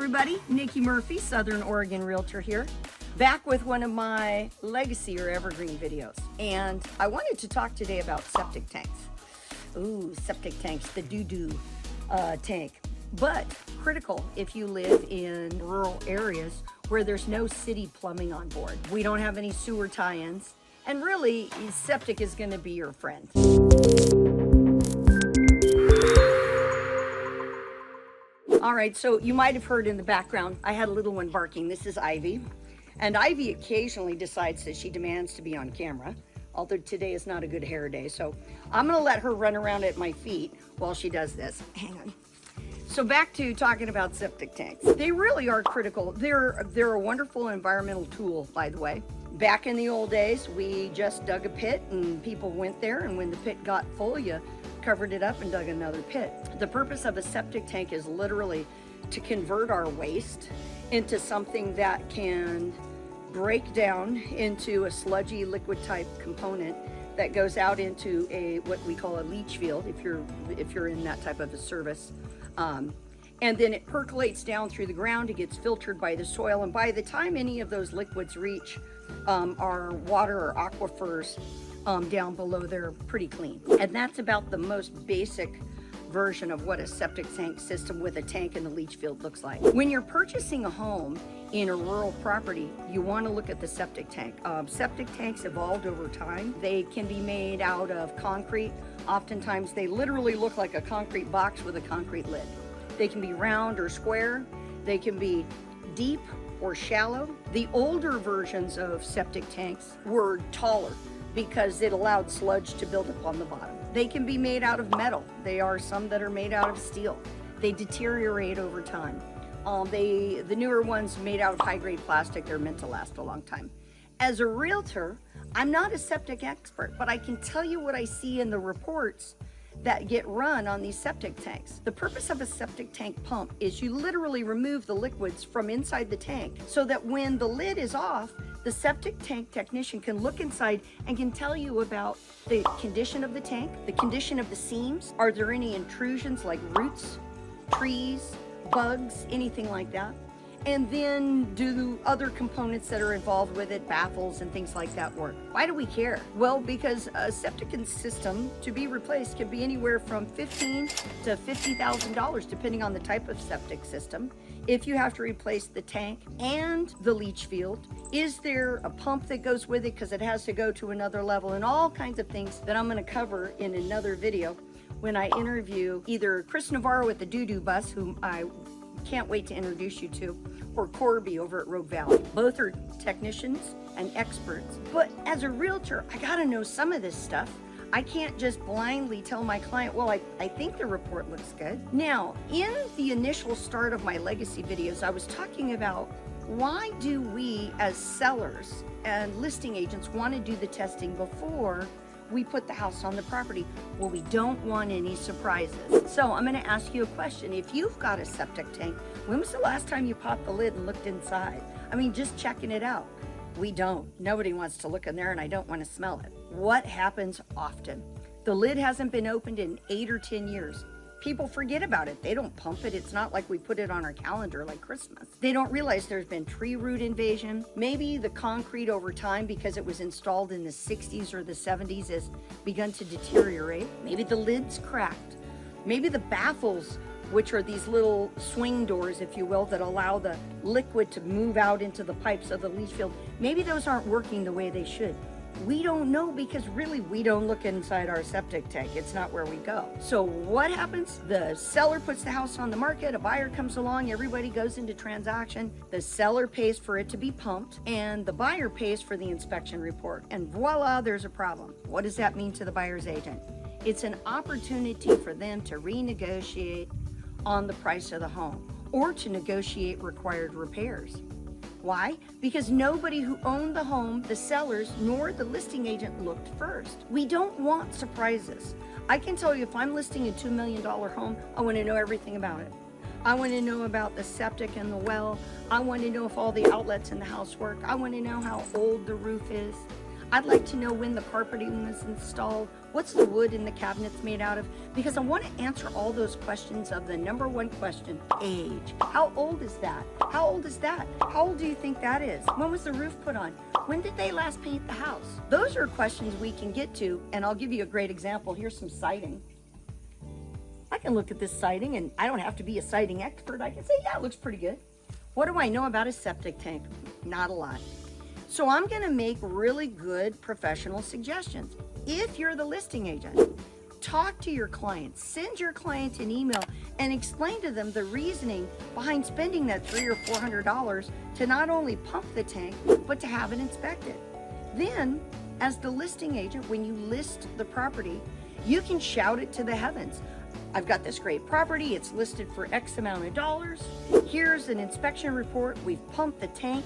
everybody, Nikki Murphy, Southern Oregon Realtor here, back with one of my legacy or evergreen videos. And I wanted to talk today about septic tanks. Ooh, septic tanks, the doo-doo tank. But critical if you live in rural areas where there's no city plumbing on board. We don't have any sewer tie-ins, and really, septic is gonna be your friend. All right, so you might have heard in the background, I had a little one barking. This is Ivy. And Ivy occasionally decides that she demands to be on camera, although today is not a good hair day. So I'm gonna let her run around at my feet while she does this. Hang on. So back to talking about septic tanks. They really are critical. They're a wonderful environmental tool, by the way. Back in the old days, we just dug a pit and people went there, and when the pit got full, you covered it up and dug another pit. The purpose of a septic tank is literally to convert our waste into something that can break down into a sludgy liquid type component that goes out into what we call a leach field if you're in that type of a service. And then it percolates down through the ground, it gets filtered by the soil, and by the time any of those liquids reach our water or aquifers down below, they're pretty clean. And that's about the most basic version of what a septic tank system with a tank and a leach field looks like. When you're purchasing a home in a rural property, you want to look at the septic tank. Septic tanks evolved over time. They can be made out of concrete. Oftentimes they literally look like a concrete box with a concrete lid. They can be round or square. They can be deep or shallow. The older versions of septic tanks were taller because it allowed sludge to build up on the bottom. They can be made out of metal. They are some that are made out of steel. They deteriorate over time. The newer ones made out of high-grade plastic, they're meant to last a long time. As a realtor, I'm not a septic expert, but I can tell you what I see in the reports that get run on these septic tanks. The purpose of a septic tank pump is you literally remove the liquids from inside the tank so that when the lid is off, the septic tank technician can look inside and can tell you about the condition of the tank, the condition of the seams. Are there any intrusions like roots, trees, bugs, anything like that? And then do other components that are involved with it, baffles and things like that work? Why do we care? Well, because a septic system to be replaced can be anywhere from $15,000 to $50,000 depending on the type of septic system. If you have to replace the tank and the leach field, is there a pump that goes with it because it has to go to another level, and all kinds of things that I'm going to cover in another video when I interview either Chris Navarro at the Doo-Doo Bus, whom I can't wait to introduce you to, or Corby over at Rogue Valley. Both are technicians and experts. But as a realtor, I gotta know some of this stuff. I can't just blindly tell my client, well, I think the report looks good. Now, in the initial start of my legacy videos, I was talking about why do we as sellers and listing agents want to do the testing before we put the house on the property? Well, we don't want any surprises. So I'm gonna ask you a question. If you've got a septic tank, when was the last time you popped the lid and looked inside? I mean, just checking it out. We don't. Nobody wants to look in there, and I don't want to smell it. What happens often? The lid hasn't been opened in 8 or 10 years. People forget about it. They don't pump it. It's not like we put it on our calendar like Christmas. They don't realize there's been tree root invasion. Maybe the concrete over time, because it was installed in the 60s or the 70s, has begun to deteriorate. Maybe the lid's cracked. Maybe the baffles, which are these little swing doors, if you will, that allow the liquid to move out into the pipes of the leach field, maybe those aren't working the way they should. We don't know because really we don't look inside our septic tank. It's not where we go. So what happens? The seller puts the house on the market, a buyer comes along, everybody goes into transaction, the seller pays for it to be pumped, and the buyer pays for the inspection report. And voila, there's a problem. What does that mean to the buyer's agent? It's an opportunity for them to renegotiate on the price of the home or to negotiate required repairs. Why? Because nobody who owned the home, the sellers, nor the listing agent looked first. We don't want surprises. I can tell you, if I'm listing a $2 million home, I want to know everything about it. I want to know about the septic and the well. I want to know if all the outlets in the house work. I want to know how old the roof is. I'd like to know when the carpeting was installed, what's the wood in the cabinets made out of, because I want to answer all those questions of the number one question, age. How old is that? How old is that? How old do you think that is? When was the roof put on? When did they last paint the house? Those are questions we can get to, and I'll give you a great example. Here's some siding. I can look at this siding, and I don't have to be a siding expert. I can say, yeah, it looks pretty good. What do I know about a septic tank? Not a lot. So I'm going to make really good professional suggestions. If you're the listing agent, talk to your client, send your client an email and explain to them the reasoning behind spending that $300 or $400 to not only pump the tank, but to have it inspected. Then, as the listing agent, when you list the property, you can shout it to the heavens. I've got this great property, it's listed for X amount of dollars. Here's an inspection report, we've pumped the tank.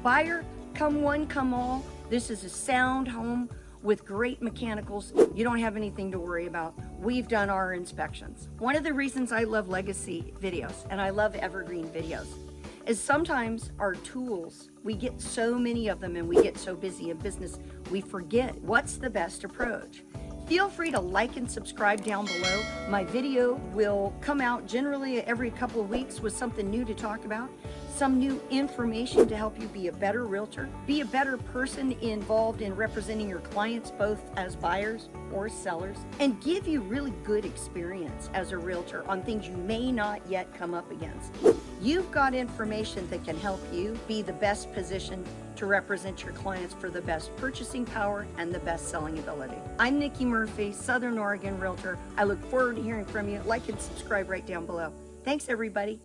Buyer, come one, come all. This is a sound home with great mechanicals. You don't have anything to worry about. We've done our inspections. One of the reasons I love legacy videos and I love evergreen videos is sometimes our tools, we get so many of them and we get so busy in business, we forget what's the best approach. Feel free to like and subscribe down below. My video will come out generally every couple of weeks with something new to talk about, some new information to help you be a better realtor, be a better person involved in representing your clients both as buyers or sellers, and give you really good experience as a realtor on things you may not yet come up against. You've got information that can help you be the best positioned to represent your clients for the best purchasing power and the best selling ability. I'm Niki Murphy, Southern Oregon Realtor. I look forward to hearing from you. Like and subscribe right down below. Thanks, everybody.